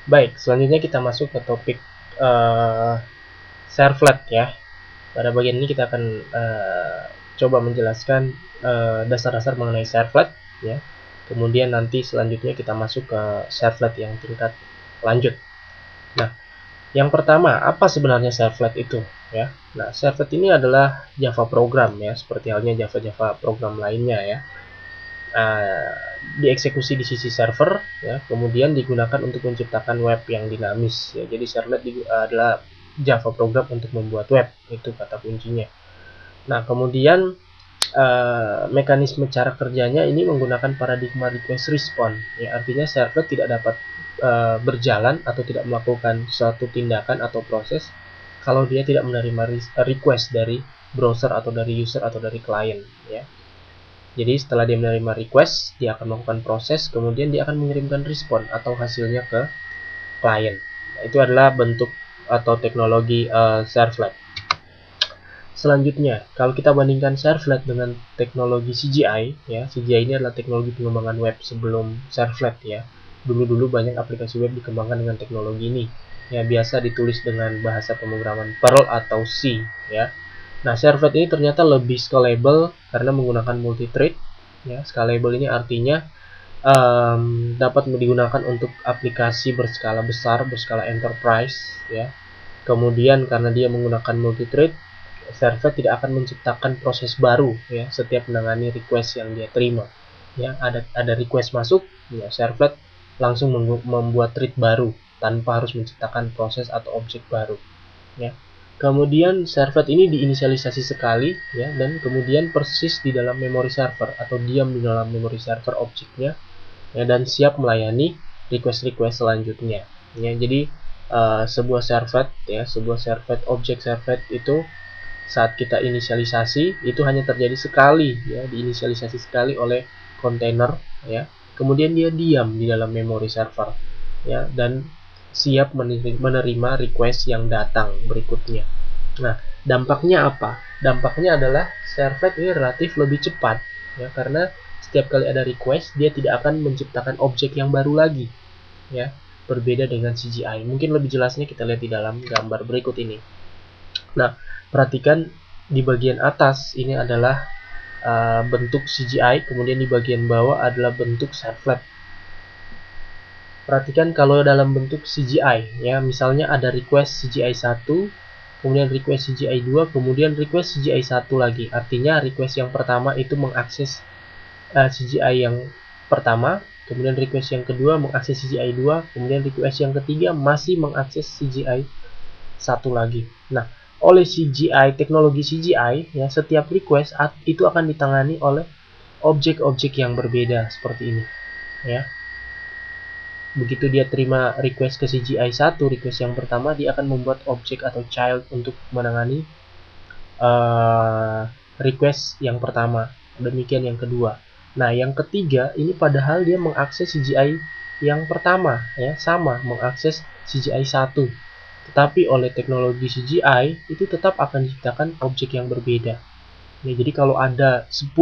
Baik, selanjutnya kita masuk ke topik servlet ya. Pada bagian ini kita akan coba menjelaskan dasar-dasar mengenai servlet ya. Kemudian nanti selanjutnya kita masuk ke servlet yang tingkat lanjut. Nah, yang pertama, apa sebenarnya servlet itu ya? Nah, servlet ini adalah Java program ya, seperti halnya Java program lainnya ya. Dieksekusi di sisi server ya, kemudian digunakan untuk menciptakan web yang dinamis ya. Jadi servlet adalah Java program untuk membuat web, itu kata kuncinya. Nah, kemudian mekanisme cara kerjanya ini menggunakan paradigma request response ya, artinya servlet tidak dapat berjalan atau tidak melakukan suatu tindakan atau proses kalau dia tidak menerima request dari browser atau dari user atau dari klien ya. Jadi setelah dia menerima request, dia akan melakukan proses, kemudian dia akan mengirimkan respon atau hasilnya ke klien. Nah, itu adalah bentuk atau teknologi servlet. Selanjutnya, kalau kita bandingkan servlet dengan teknologi CGI, ya, CGI ini adalah teknologi pengembangan web sebelum servlet ya. Dulu-dulu banyak aplikasi web dikembangkan dengan teknologi ini. Ya, biasa ditulis dengan bahasa pemrograman Perl atau C, ya. Nah, servlet ini ternyata lebih scalable karena menggunakan multi-thread. Ya, scalable ini artinya dapat digunakan untuk aplikasi berskala besar, berskala enterprise. Ya. Kemudian karena dia menggunakan multi-thread, servlet tidak akan menciptakan proses baru. Ya, setiap menangani request yang dia terima. Ya, ada request masuk, ya, servlet langsung membuat thread baru tanpa harus menciptakan proses atau objek baru. Ya. Kemudian servlet ini diinisialisasi sekali ya, dan kemudian persis di dalam memori server atau diam di dalam memori server objeknya ya, dan siap melayani request-request selanjutnya. Ya, jadi sebuah servlet ya, sebuah servlet objek servlet itu saat kita inisialisasi itu hanya terjadi sekali ya, diinisialisasi sekali oleh kontainer ya. Kemudian dia diam di dalam memori server ya, dan siap menerima request yang datang berikutnya. Nah, dampaknya apa? Dampaknya adalah servlet ini relatif lebih cepat ya, karena setiap kali ada request dia tidak akan menciptakan objek yang baru lagi ya, berbeda dengan CGI. Mungkin lebih jelasnya kita lihat di dalam gambar berikut ini. Nah, perhatikan di bagian atas ini adalah bentuk CGI, kemudian di bagian bawah adalah bentuk servlet. Perhatikan kalau dalam bentuk CGI ya, misalnya ada request CGI 1, kemudian request CGI 2, kemudian request CGI 1 lagi. Artinya request yang pertama itu mengakses CGI yang pertama, kemudian request yang kedua mengakses CGI 2, kemudian request yang ketiga masih mengakses CGI 1 lagi. Nah, oleh CGI, teknologi CGI ya, setiap request itu akan ditangani oleh objek-objek yang berbeda seperti ini ya. Begitu dia terima request ke CGI 1, request yang pertama, dia akan membuat objek atau child untuk menangani request yang pertama. Demikian yang kedua. Nah, yang ketiga ini padahal dia mengakses CGI yang pertama ya, sama mengakses CGI 1. Tetapi oleh teknologi CGI itu tetap akan diciptakan objek yang berbeda. Ya, jadi kalau ada 10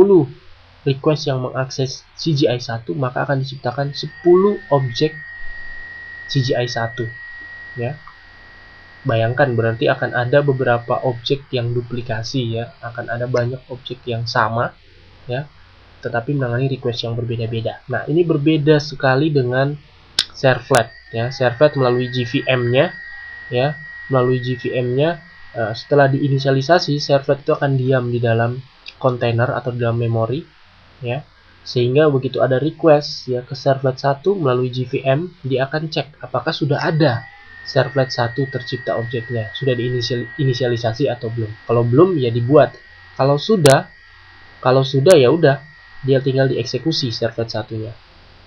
request yang mengakses CGI 1, maka akan diciptakan 10 objek CGI 1 ya. Bayangkan berarti akan ada beberapa objek yang duplikasi ya, akan ada banyak objek yang sama ya, tetapi menangani request yang berbeda-beda. Nah, ini berbeda sekali dengan servlet ya. Servlet melalui JVM-nya ya, melalui JVM-nya setelah diinisialisasi, servlet itu akan diam di dalam kontainer atau di dalam memori ya. Sehingga begitu ada request ya ke servlet 1 melalui JVM, dia akan cek apakah sudah ada servlet 1 tercipta objeknya, sudah diinisialisasi atau belum. Kalau belum ya dibuat. Kalau sudah ya udah, dia tinggal dieksekusi servlet satunya.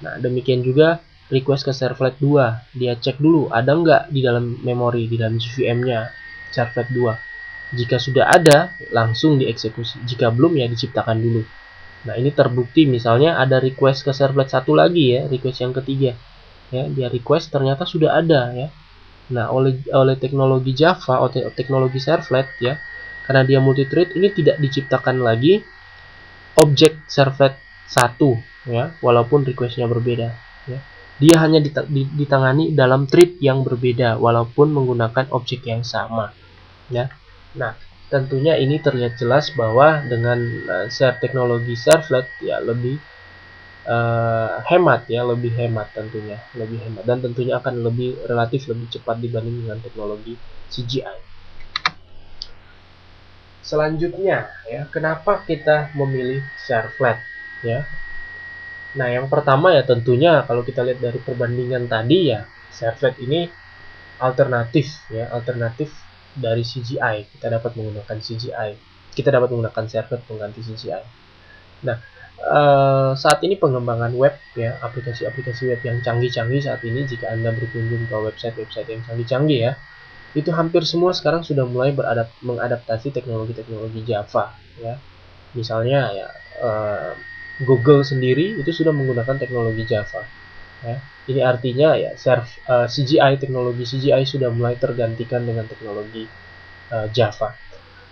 Nah, demikian juga request ke servlet 2, dia cek dulu ada nggak di dalam memori, di dalam JVM-nya servlet 2. Jika sudah ada, langsung dieksekusi. Jika belum ya diciptakan dulu. Nah, ini terbukti misalnya ada request ke servlet 1 lagi ya, request yang ketiga. Ya, dia request ternyata sudah ada ya. Nah, oleh teknologi Java atau teknologi servlet ya, karena dia multi-thread, ini tidak diciptakan lagi objek servlet 1 ya, walaupun requestnya berbeda ya. Dia hanya ditangani dalam thread yang berbeda walaupun menggunakan objek yang sama, ya. Nah, tentunya ini terlihat jelas bahwa dengan teknologi servlet ya lebih hemat, ya, lebih hemat tentunya, lebih hemat, dan tentunya akan relatif lebih cepat dibanding dengan teknologi CGI. Selanjutnya, ya, kenapa kita memilih servlet, ya? Nah, yang pertama ya tentunya kalau kita lihat dari perbandingan tadi ya, servlet ini alternatif, ya, alternatif dari CGI. Kita dapat menggunakan CGI. Kita dapat menggunakan servlet pengganti CGI. Nah, saat ini pengembangan web, ya, aplikasi-aplikasi web yang canggih-canggih saat ini, jika Anda berkunjung ke website-website yang canggih-canggih ya, itu hampir semua sekarang sudah mulai mengadaptasi teknologi-teknologi Java, ya. Misalnya ya Google sendiri itu sudah menggunakan teknologi Java, ya. Ini artinya ya teknologi CGI sudah mulai tergantikan dengan teknologi Java.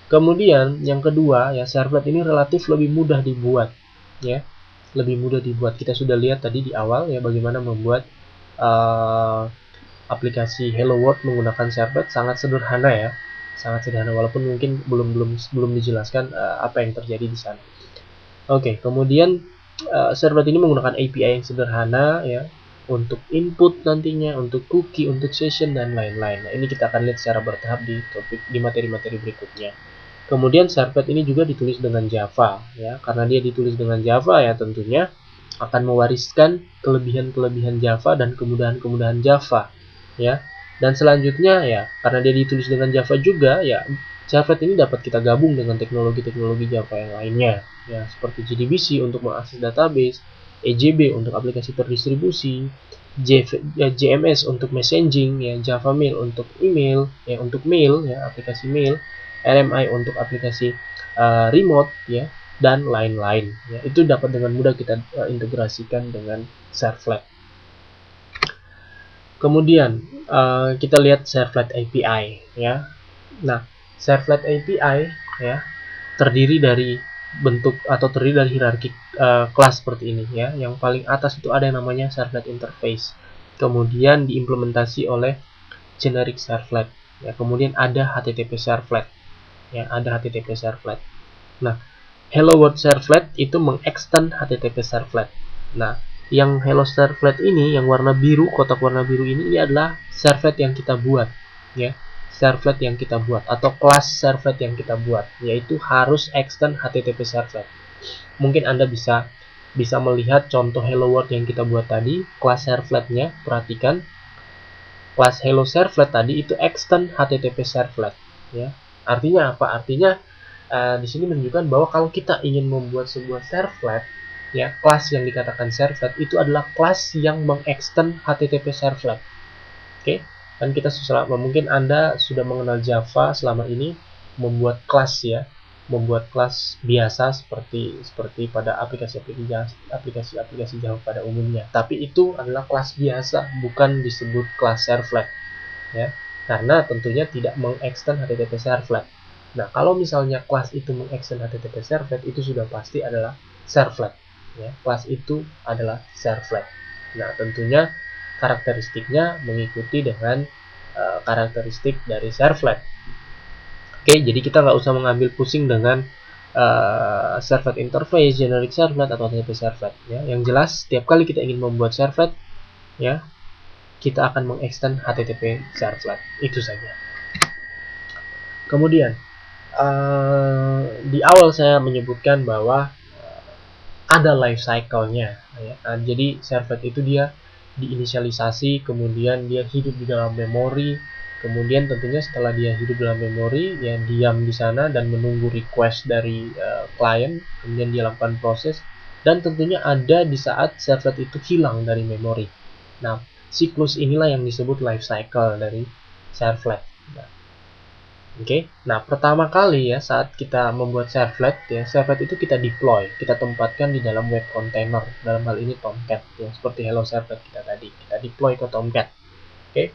Kemudian yang kedua ya, servlet ini relatif lebih mudah dibuat, ya, lebih mudah dibuat. Kita sudah lihat tadi di awal ya bagaimana membuat aplikasi Hello World menggunakan servlet sangat sederhana, ya, sangat sederhana, walaupun mungkin belum dijelaskan apa yang terjadi di sana. Oke, kemudian servlet ini menggunakan API yang sederhana, ya, untuk input nantinya, untuk cookie, untuk session dan lain-lain. Nah, ini kita akan lihat secara bertahap di materi-materi berikutnya. Kemudian servlet ini juga ditulis dengan Java, ya, karena dia ditulis dengan Java ya tentunya akan mewariskan kelebihan-kelebihan Java dan kemudahan-kemudahan Java, ya. Dan selanjutnya ya, karena dia ditulis dengan Java juga ya, servlet ini dapat kita gabung dengan teknologi-teknologi Java yang lainnya, ya, seperti JDBC untuk mengakses database, EJB untuk aplikasi terdistribusi, JMS untuk messaging, ya, Java Mail untuk email, ya, untuk mail, ya, aplikasi mail, RMI untuk aplikasi remote, ya, dan lain-lain, ya. Itu dapat dengan mudah kita integrasikan dengan servlet. Kemudian kita lihat servlet API, ya. Nah, servlet API ya terdiri dari hierarki kelas seperti ini, ya. Yang paling atas itu ada yang namanya servlet interface. Kemudian diimplementasi oleh generic servlet, ya. Kemudian ada HTTP servlet, ya, ada HTTP servlet. Nah, Hello World servlet itu mengextend HTTP servlet. Nah, yang Hello servlet ini, yang warna biru, kotak warna biru ini adalah servlet yang kita buat, ya. Servlet yang kita buat atau kelas servlet yang kita buat, yaitu harus extend HTTP servlet. Mungkin Anda bisa melihat contoh Hello World yang kita buat tadi, kelas servletnya. Perhatikan, kelas Hello servlet tadi itu extend HTTP servlet, ya. Artinya apa? Artinya di sini menunjukkan bahwa kalau kita ingin membuat sebuah servlet, ya, kelas yang dikatakan servlet itu adalah kelas yang mengextend HTTP servlet. Oke, kan kita mungkin Anda sudah mengenal Java selama ini, membuat kelas, ya, membuat kelas biasa seperti pada aplikasi Java pada umumnya. Tapi itu adalah kelas biasa, bukan disebut kelas servlet, ya, karena tentunya tidak mengextend HTTP servlet. Nah, kalau misalnya kelas itu mengextend HTTP servlet, itu sudah pasti adalah servlet, ya. Kelas itu adalah servlet. Nah, tentunya karakteristiknya mengikuti dengan karakteristik dari servlet. Oke, jadi kita nggak usah mengambil pusing dengan servlet interface, generic servlet, atau HTTP servlet, ya. Yang jelas, setiap kali kita ingin membuat servlet, ya, kita akan mengextend HTTP servlet. Itu saja. Kemudian di awal saya menyebutkan bahwa ada life cycle-nya, ya. Jadi servlet itu dia diinisialisasi, kemudian dia hidup di dalam memori, kemudian tentunya setelah dia hidup dalam memori, ya, diam di sana dan menunggu request dari klien, kemudian dia lakukan proses, dan tentunya ada di saat servlet itu hilang dari memori. Nah, siklus inilah yang disebut life cycle dari servlet. Oke, nah pertama kali ya saat kita membuat servlet, ya, servlet itu kita deploy, kita tempatkan di dalam web container, dalam hal ini Tomcat, ya, seperti Hello servlet kita tadi, kita deploy ke Tomcat. Oke,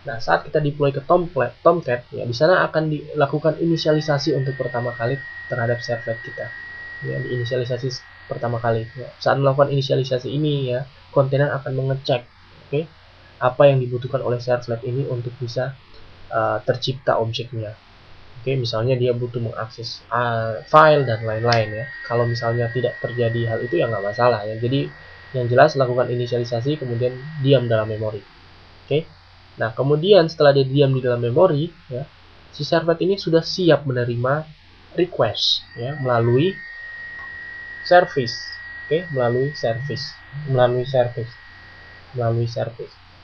nah saat kita deploy ke Tomcat, ya, di sana akan dilakukan inisialisasi untuk pertama kali terhadap servlet kita, ya, diinisialisasi pertama kali. Ya. Saat melakukan inisialisasi ini, ya, kontainer akan mengecek, Oke, apa yang dibutuhkan oleh servlet ini untuk bisa tercipta objeknya. Oke, misalnya dia butuh mengakses file dan lain-lain ya. Kalau misalnya tidak terjadi hal itu ya nggak masalah ya. Jadi yang jelas lakukan inisialisasi kemudian diam dalam memori. Oke. Nah, kemudian setelah dia diam di dalam memori ya, si servlet ini sudah siap menerima request ya melalui service. Oke, melalui service.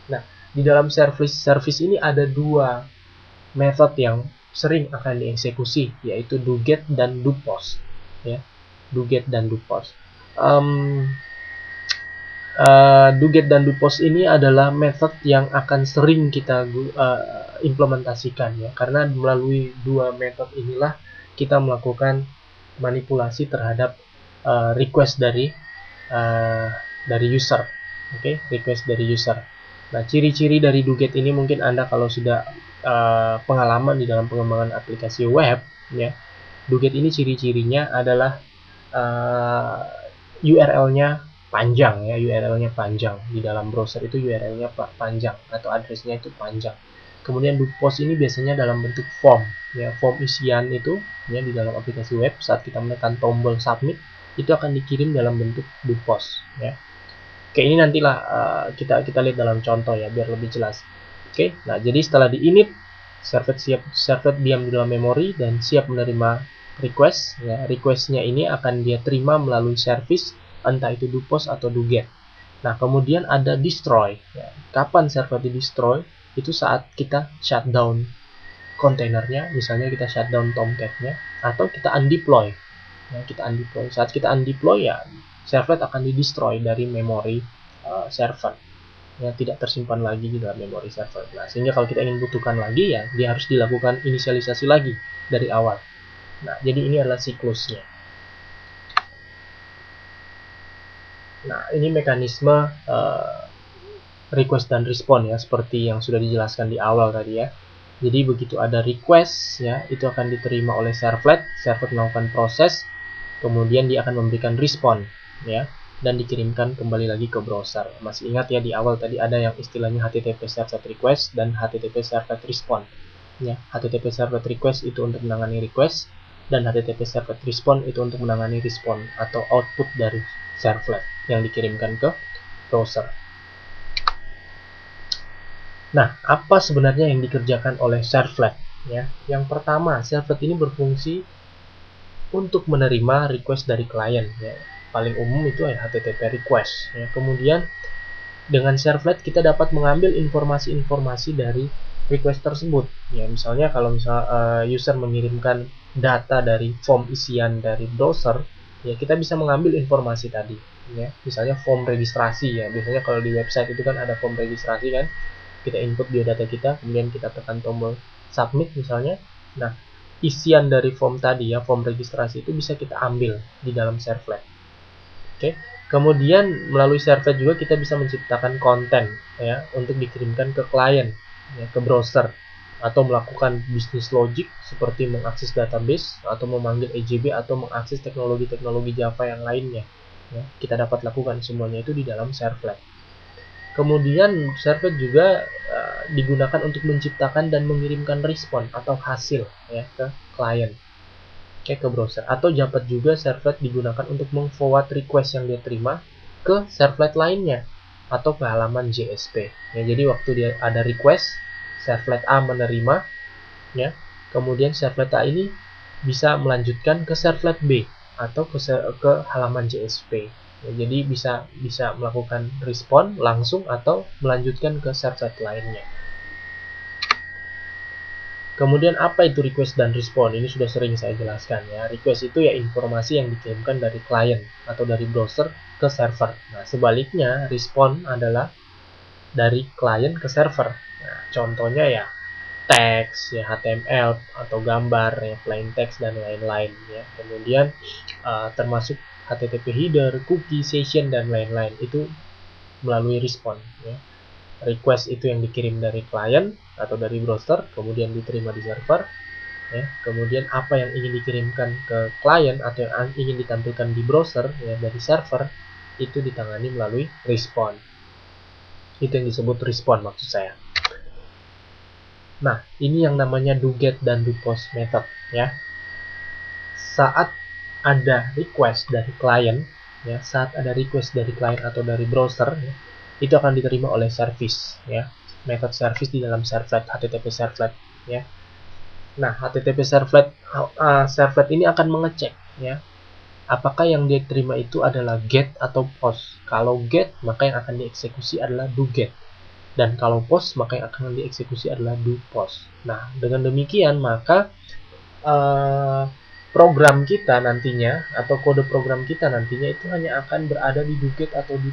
Nah, di dalam service ini ada dua method yang sering akan dieksekusi, yaitu doGet dan doPost ya. doGet dan doPost. doGet dan doPost ini adalah method yang akan sering kita implementasikan ya, karena melalui dua method inilah kita melakukan manipulasi terhadap request dari user. Oke, request dari user. Nah, ciri-ciri dari doGet ini mungkin Anda kalau sudah pengalaman di dalam pengembangan aplikasi web ya, doGet ini ciri-cirinya adalah URL-nya panjang ya, URL-nya panjang. Di dalam browser itu URL-nya panjang atau address-nya itu panjang. Kemudian doPost ini biasanya dalam bentuk form ya, form isian itu ya di dalam aplikasi web. Saat kita menekan tombol submit itu akan dikirim dalam bentuk doPost ya. Oke, ini nantilah kita lihat dalam contoh ya biar lebih jelas. Oke, nah jadi setelah di init servlet diam di dalam memori dan siap menerima request ya. Requestnya ini akan dia terima melalui service, entah itu doPost atau doGet. Nah, kemudian ada destroy ya. Kapan servlet di destroy? Itu saat kita shutdown kontainernya, misalnya kita shutdown Tomcat-nya, atau kita undeploy ya, saat kita undeploy ya servlet akan di destroy dari memori server ya, tidak tersimpan lagi di dalam memori server. Nah, sehingga kalau kita ingin butuhkan lagi ya dia harus dilakukan inisialisasi lagi dari awal. Nah, jadi ini adalah siklusnya. Nah, ini mekanisme request dan respon ya, seperti yang sudah dijelaskan di awal tadi ya. Jadi begitu ada request ya, itu akan diterima oleh servlet melakukan proses, kemudian dia akan memberikan respon ya, dan dikirimkan kembali lagi ke browser. Masih ingat ya di awal tadi ada yang istilahnya HTTP servlet request dan HTTP servlet respon ya. HTTP servlet request itu untuk menangani request dan HTTP servlet respon itu untuk menangani respon atau output dari servlet yang dikirimkan ke browser. Nah, apa sebenarnya yang dikerjakan oleh servlet ya? Yang pertama, servlet ini berfungsi untuk menerima request dari klien ya. Paling umum itu ya HTTP request ya. Kemudian dengan servlet kita dapat mengambil informasi-informasi dari request tersebut ya. Misalnya kalau user mengirimkan data dari form isian dari browser ya, kita bisa mengambil informasi tadi ya. Misalnya form registrasi ya. Biasanya kalau di website itu kan ada form registrasi kan. Kita input biodata kita, kemudian kita tekan tombol submit misalnya. Nah, isian dari form tadi ya, form registrasi itu bisa kita ambil di dalam servlet. Oke. Kemudian melalui servlet juga kita bisa menciptakan konten ya untuk dikirimkan ke klien ya, ke browser, atau melakukan bisnis logic seperti mengakses database atau memanggil EJB atau mengakses teknologi-teknologi Java yang lainnya ya. Kita dapat lakukan semuanya itu di dalam servlet. Kemudian servlet juga digunakan untuk menciptakan dan mengirimkan respon atau hasil ya ke klien, ke browser. Atau dapat juga servlet digunakan untuk meng-forward request yang dia terima ke servlet lainnya atau ke halaman JSP. Ya, jadi waktu dia ada request, servlet A menerima ya. Kemudian servlet A ini bisa melanjutkan ke servlet B atau ke halaman JSP. Ya, jadi bisa melakukan respon langsung atau melanjutkan ke servlet lainnya. Kemudian apa itu request dan respon? Ini sudah sering saya jelaskan ya. Request itu ya informasi yang dikirimkan dari klien atau dari browser ke server. Nah, sebaliknya respon adalah dari klien ke server. Nah, contohnya ya teks ya, HTML atau gambar ya, plain text dan lain-lain ya. Kemudian termasuk HTTP header, cookie, session dan lain-lain itu melalui respon ya. Request itu yang dikirim dari klien atau dari browser, kemudian diterima di server ya. Kemudian apa yang ingin dikirimkan ke klien atau yang ingin ditampilkan di browser ya dari server itu ditangani melalui respon. Itu yang disebut respon maksud saya. Nah, ini yang namanya doGet dan doPost method ya. Saat ada request dari klien ya, saat ada request dari klien atau dari browser ya, itu akan diterima oleh service ya. Method service di dalam servlet HTTP servlet ya. Nah, HTTP servlet ini akan mengecek ya, apakah yang dia terima itu adalah get atau post. Kalau get, maka yang akan dieksekusi adalah doGet. Dan kalau post, maka yang akan dieksekusi adalah doPost. Nah, dengan demikian, maka program kita nantinya, atau kode program kita nantinya itu hanya akan berada di doGet atau di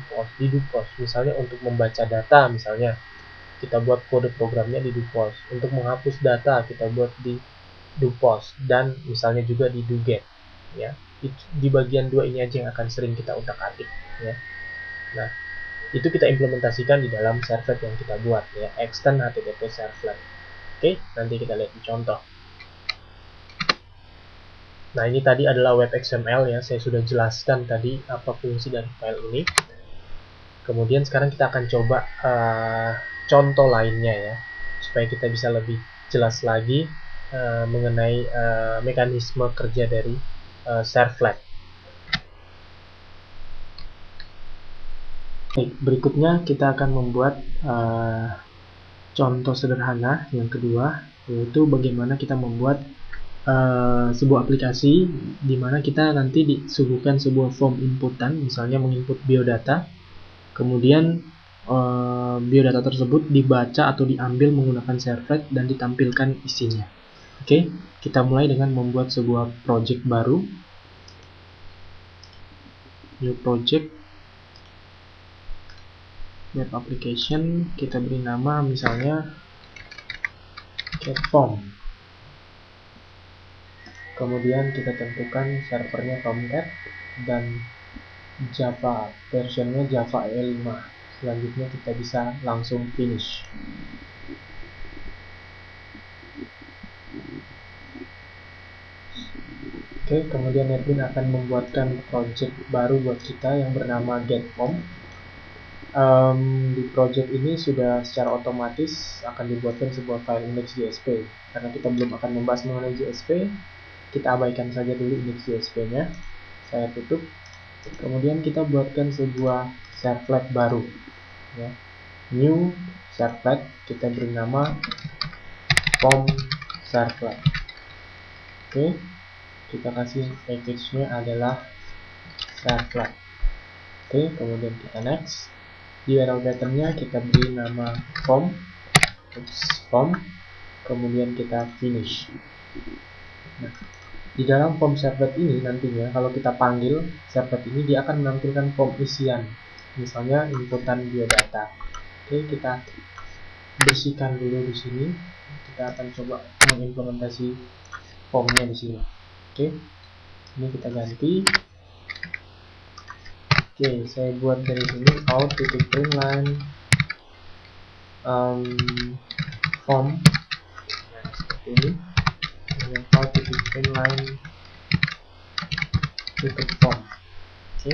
doPost. Misalnya untuk membaca data, misalnya kita buat kode programnya di doPost. Untuk menghapus data, kita buat di doPost. Dan misalnya juga di doGet. Ya. Di bagian dua ini aja yang akan sering kita utak-atik. Ya. Nah, itu kita implementasikan di dalam servlet yang kita buat ya, extend HTTP servlet. Oke, nanti kita lihat di contoh. Nah, ini tadi adalah web XML ya, saya sudah jelaskan tadi apa fungsi dari file ini. Kemudian sekarang kita akan coba contoh lainnya ya, supaya kita bisa lebih jelas lagi mengenai mekanisme kerja dari servlet. Berikutnya kita akan membuat contoh sederhana yang kedua, yaitu bagaimana kita membuat sebuah aplikasi di mana kita nanti disuguhkan sebuah form inputan, misalnya menginput biodata, kemudian biodata tersebut dibaca atau diambil menggunakan servlet dan ditampilkan isinya. Oke, kita mulai dengan membuat sebuah project baru, new project, web application, kita beri nama misalnya get form. Kemudian kita tentukan servernya Tomcat dan Java, versionnya Java EE5. Selanjutnya kita bisa langsung finish. Oke, kemudian admin akan membuatkan project baru buat kita yang bernama getForm. Di project ini sudah secara otomatis akan dibuatkan sebuah file index.jsp. Karena kita belum akan membahas mengenai JSP, kita abaikan saja dulu index.jsp-nya. Saya tutup. Kemudian kita buatkan sebuah servlet baru ya. New servlet, kita beri nama form servlet. Oke, kita kasih package-nya adalah servlet. Oke, kemudian kita next. Di URL pattern-nya kita beri nama form, kemudian kita finish. Nah, di dalam form servlet ini nantinya kalau kita panggil servlet ini, dia akan menampilkan form isian, misalnya inputan biodata. Oke, kita bersihkan dulu di sini. Kita akan coba mengimplementasi formnya di sini. Oke, ini kita ganti. Oke, saya buat dari sini out.println form, nah, seperti ini. Kemudian out.println form. Oke.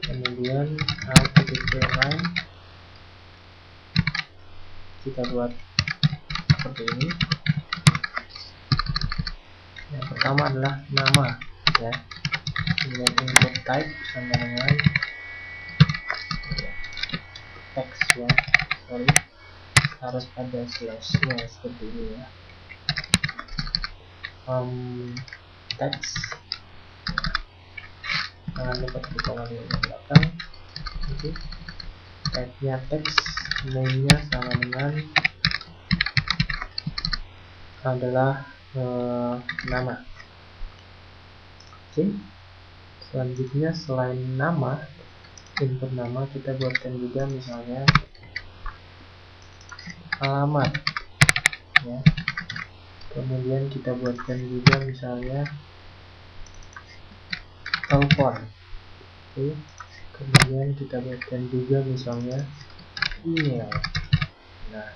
Kemudian out.println kita buat seperti ini. Yang pertama adalah nama ya. Kemudian input type sama dengan text ya, harus ada slashnya seperti ini ya. Text, jangan lupa dipotong di belakang. Oke, type-nya text, name-nya sama dengan adalah nama. Oke. Selanjutnya selain nama, input nama, kita buatkan juga misalnya alamat ya. Kemudian kita buatkan juga misalnya telepon. Oke. Kemudian kita buatkan juga misalnya email. Nah,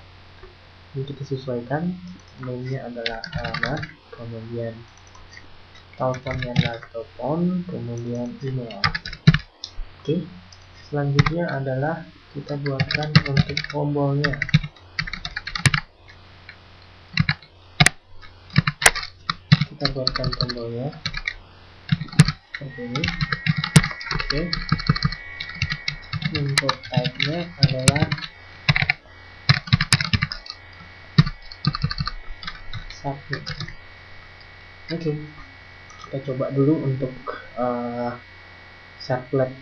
ini kita sesuaikan, name-nya adalah alamat, kemudian teleponnya adalah telepon, kemudian email. Oke, Selanjutnya adalah kita buatkan untuk tombolnya. Kita buatkan tombolnya seperti ini. Oke. Input type-nya adalah submit. Oke. Kita coba dulu untuk servlet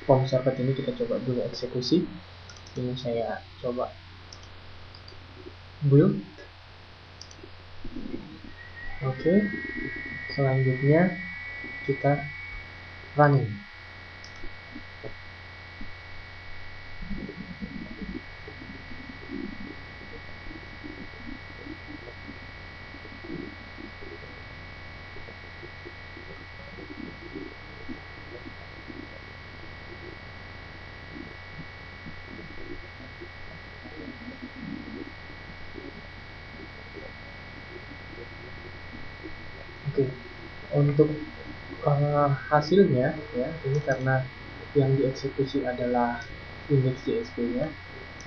form servlet ini, kita coba dulu eksekusi. Ini saya coba build. Oke. Selanjutnya kita running. Oke. Untuk hasilnya ya, ini karena yang dieksekusi adalah index.jsp nya,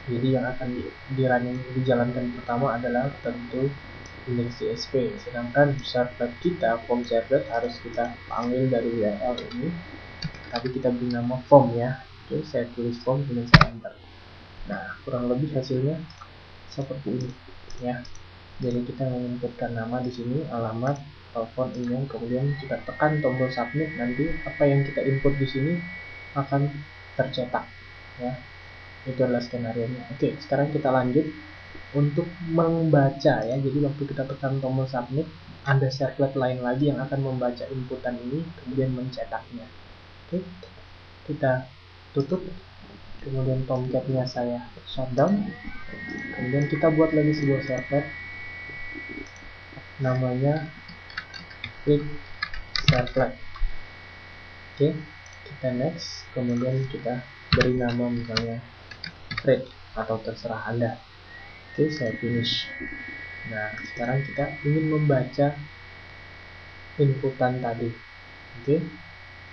jadi yang akan dijalankan pertama adalah tentu index.jsp, sedangkan servlet kita, form servlet, harus kita panggil dari URL ini, tapi kita beri nama form ya. Oke, saya tulis form, kemudian saya enter. Nah, kurang lebih hasilnya seperti ini ya. Jadi kita menginputkan nama di sini, alamat, telepon, email, kemudian kita tekan tombol submit, nanti apa yang kita input di sini akan tercetak ya. Itu adalah skenario nya. Oke, sekarang kita lanjut untuk membaca ya. Jadi waktu kita tekan tombol submit, ada servlet lain lagi yang akan membaca inputan ini kemudian mencetaknya. Oke, kita tutup, kemudian Tomcat-nya saya shutdown, kemudian kita buat lagi sebuah servlet namanya read servlet. Oke, kita next, kemudian kita beri nama misalnya read atau terserah Anda. Oke, saya finish. Nah, sekarang kita ingin membaca inputan tadi. Oke,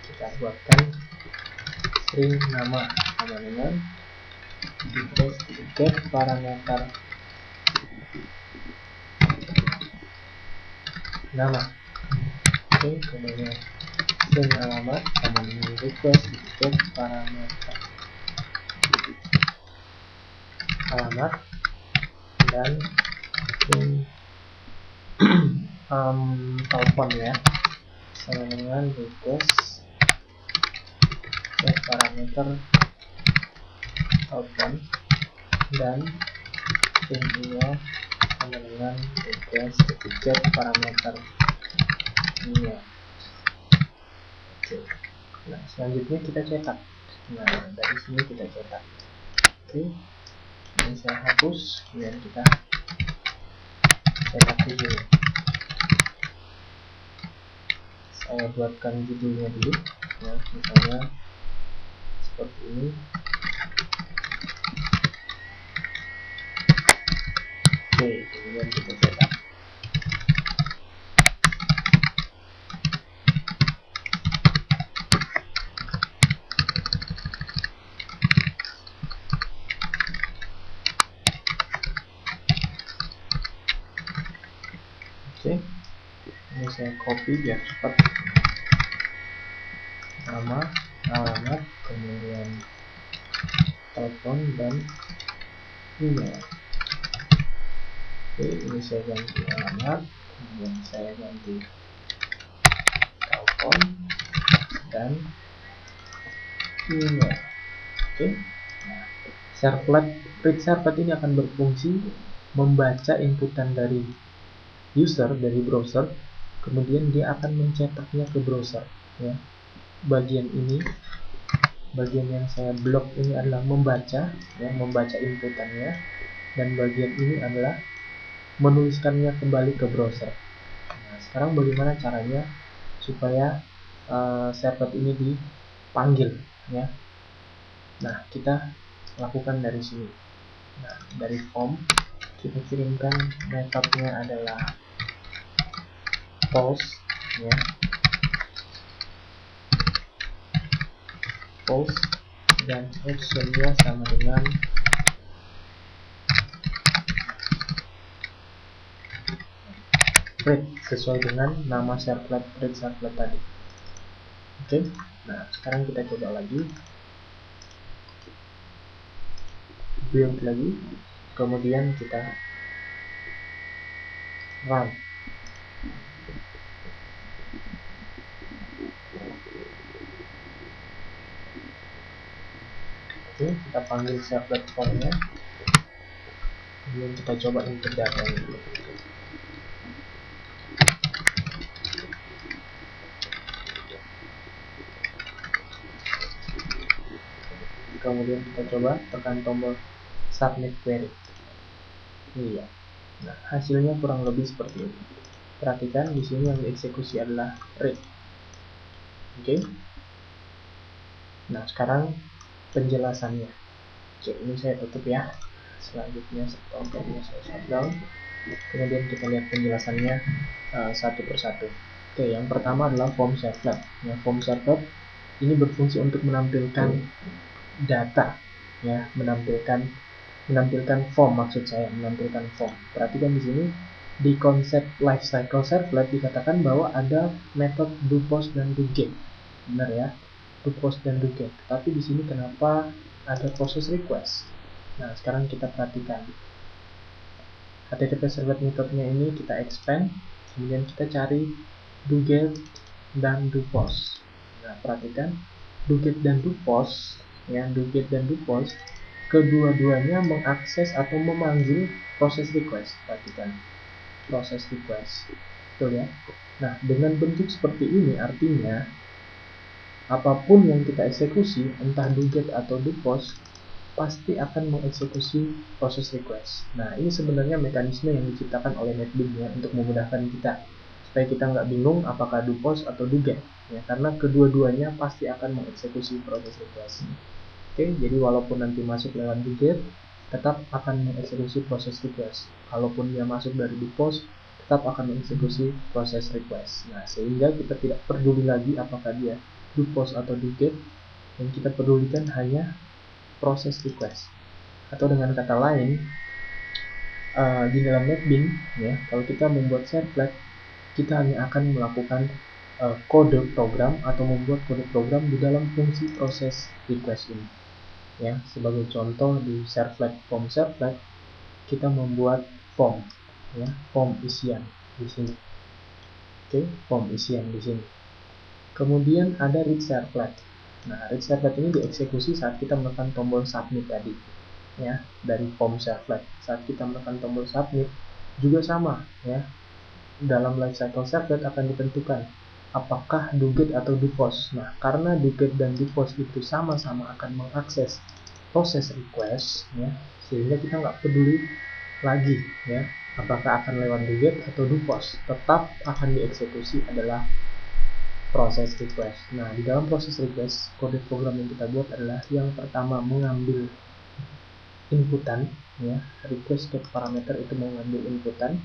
kita buatkan string nama sama dengan get parameter nama. Oke, kemudian string alamat sama dengan request get parameter alamat, dan string telepon ya, sama dengan request get parameter telepon, dan string email sama dengan request get parameter email. Oke. Nah, selanjutnya kita cetak. Nah, dari sini kita cetak. Oke, ini saya hapus, kemudian kita cetak di sini. Saya buatkan judulnya dulu ya, misalnya seperti ini. Oke, kemudian kita cetak. Oke, ini saya copy biar cepat. Nama, alamat, kemudian telepon, dan email. Oke, ini saya ganti alamat, kemudian saya ganti telepon dan email. Oke, nah, read servlet ini akan berfungsi membaca inputan dari user, dari browser, kemudian dia akan mencetaknya ke browser ya. Bagian ini, bagian yang saya blok ini adalah membaca ya, membaca inputannya, dan bagian ini adalah menuliskannya kembali ke browser. Nah, sekarang bagaimana caranya supaya servlet ini dipanggil ya. Nah, kita lakukan dari sini. Nah, dari form kita kirimkan metodenya adalah post ya, post dan actionnya sama dengan read sesuai dengan nama servlet read servlet tadi. Oke, nah sekarang kita coba lagi, build lagi, kemudian kita run. Oke, kita panggil servlet formnya, kemudian kita coba input datanya. Kemudian kita coba tekan tombol submit query. Iya. Nah, hasilnya kurang lebih seperti ini. Perhatikan di sini yang dieksekusi adalah read. Oke. Nah, sekarang penjelasannya. Oke, ini saya tutup ya. Selanjutnya contohnya saya shutdown. Kemudian kita lihat penjelasannya satu persatu. Oke, yang pertama adalah form servlet. Ya, form servlet ini berfungsi untuk menampilkan data, ya, menampilkan form, maksud saya menampilkan form. Perhatikan di sini di konsep lifecycle servlet dikatakan bahwa ada metode do post dan do get, benar ya, do post dan do get. Tapi di sini kenapa ada proses request? Nah, sekarang kita perhatikan HTTP servlet methodenya ini kita expand, kemudian kita cari do get dan do post. Nah, perhatikan do get dan do post, ya, do get dan do post kedua-duanya mengakses atau memanggil proses request. Perhatikan proses request, betul ya. Nah, dengan bentuk seperti ini artinya apapun yang kita eksekusi, entah do get atau do post, pasti akan mengeksekusi proses request. Nah, ini sebenarnya mekanisme yang diciptakan oleh NetBeans ya, untuk memudahkan kita supaya kita nggak bingung apakah do post atau do get ya, karena kedua-duanya pasti akan mengeksekusi proses request. Oke, jadi walaupun nanti masuk lewat do get, tetap akan mengeksekusi proses request. Kalaupun dia masuk dari do post, tetap akan mengeksekusi proses request. Nah, sehingga kita tidak peduli lagi apakah dia do post atau do get, yang kita pedulikan hanya proses request. Atau dengan kata lain, di dalam NetBeans ya, kalau kita membuat servlet, kita hanya akan melakukan kode program atau membuat kode program di dalam fungsi proses request ini. Ya, sebagai contoh di servlet form servlet, kita membuat form, ya, form isian di sini. Oke, form isian di sini. Kemudian ada read servlet. Nah, read servlet ini dieksekusi saat kita menekan tombol submit tadi, ya, dari form servlet. Saat kita menekan tombol submit juga sama, ya. Dalam lifecycle servlet akan ditentukan apakah do get atau do post. Nah, karena do get dan do post itu sama-sama akan mengakses proses request, ya, sehingga kita nggak peduli lagi, ya, apakah akan lewat do get atau do post. Tetap akan dieksekusi adalah proses request. Nah, di dalam proses request, kode program yang kita buat adalah yang pertama mengambil inputan, ya, request get parameter itu mengambil inputan,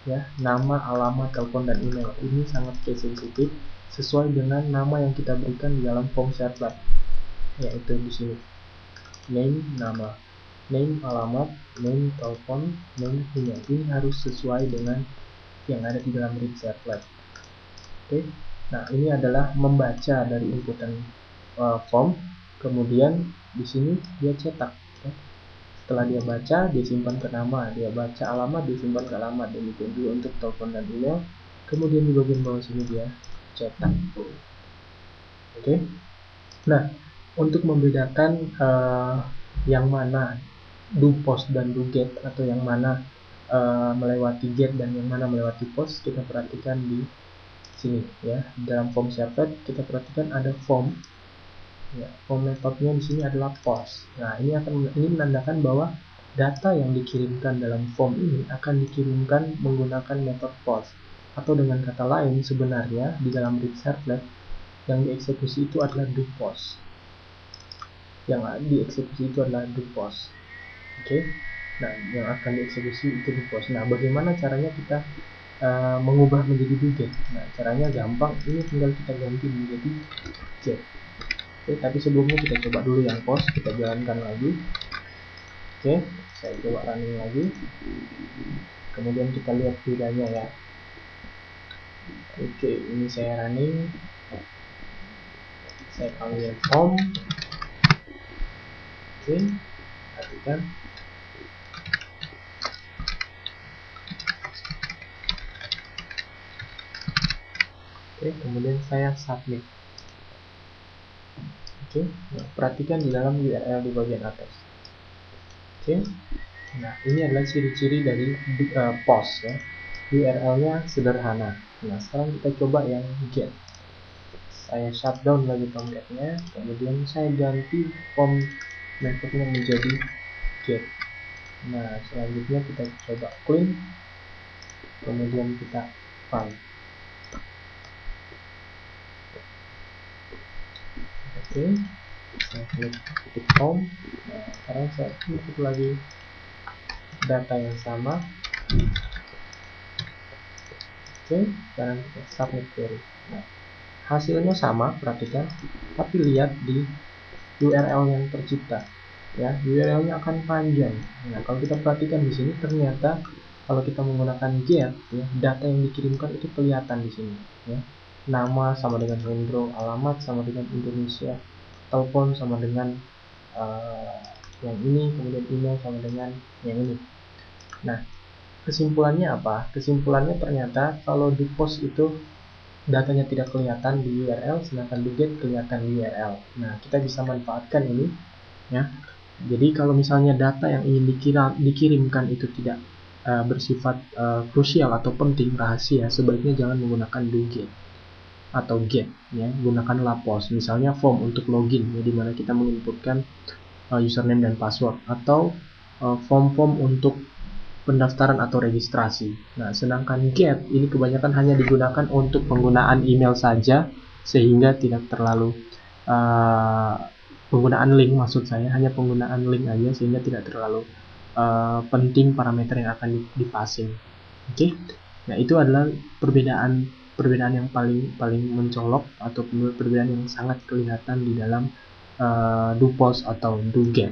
ya, nama, alamat, telepon, dan email. Ini sangat case sensitif sesuai dengan nama yang kita berikan di dalam form servlet, yaitu di sini name, nama, name, alamat, name, telepon, name, email. Ini harus sesuai dengan yang ada di dalam read servlet. Oke. Nah, ini adalah membaca dari inputan form, kemudian di sini dia cetak. Ya. Setelah dia baca, dia simpan ke nama, dia baca alamat, dia simpan ke alamat, demikian juga untuk telepon dan email. Kemudian di bagian bawah sini dia cetak. Oke. Nah, untuk membedakan yang mana do post dan do get, atau yang mana melewati get dan yang mana melewati post, kita perhatikan di sini ya. Dalam form servlet kita perhatikan ada form, ya, form metodenya di sini adalah post. Nah, ini menandakan bahwa data yang dikirimkan dalam form ini akan dikirimkan menggunakan metode post, atau dengan kata lain sebenarnya di dalam read servlet yang dieksekusi itu adalah do post. Yang dieksekusi itu adalah do post. Oke. Nah, yang akan dieksekusi itu do post. Nah, bagaimana caranya kita mengubah menjadi do get? Nah, caranya gampang, ini tinggal kita ganti menjadi get. Oke, tapi sebelumnya kita coba dulu yang post, kita jalankan lagi. Oke, saya coba running lagi. Kemudian kita lihat bedanya ya. Oke, ini saya running. Saya panggil home. Oke, perhatikan. Oke, kemudian saya submit. Oke, nah, perhatikan di dalam URL di bagian atas. Oke, nah ini adalah ciri-ciri dari post ya. URL-nya sederhana. Nah, sekarang kita coba yang get. Saya shutdown lagi Tomcat-nya, kemudian saya ganti form methodnya menjadi get. Nah, selanjutnya kita coba clean, kemudian kita find. Oke, saya klik home. Nah, sekarang saya input lagi data yang sama. Oke, sekarang kita submit query. Nah, hasilnya sama, perhatikan, tapi lihat di URL yang tercipta. Ya, URL-nya akan panjang. Nah, kalau kita perhatikan di sini, ternyata kalau kita menggunakan get, ya, data yang dikirimkan itu kelihatan di sini. Ya. Nama sama dengan Hendro, alamat sama dengan Indonesia, telepon sama dengan yang ini, kemudian email sama dengan yang ini. Nah, kesimpulannya apa? Kesimpulannya ternyata kalau di post itu datanya tidak kelihatan di URL, sedangkan di get kelihatan di URL. Nah, kita bisa manfaatkan ini, ya. Jadi kalau misalnya data yang ingin dikirimkan itu tidak bersifat krusial atau penting, rahasia, sebaiknya jangan menggunakan do get atau get, ya. Gunakanlah post, misalnya form untuk login, ya, dimana kita menginputkan username dan password, atau form-form untuk pendaftaran atau registrasi. Nah, sedangkan get ini kebanyakan hanya digunakan untuk penggunaan email saja, sehingga tidak terlalu penggunaan link, maksud saya hanya penggunaan link aja, sehingga tidak terlalu penting parameter yang akan dipassing. Oke, nah itu adalah perbedaan yang paling mencolok, atau perbedaan yang sangat kelihatan di dalam do post atau do get.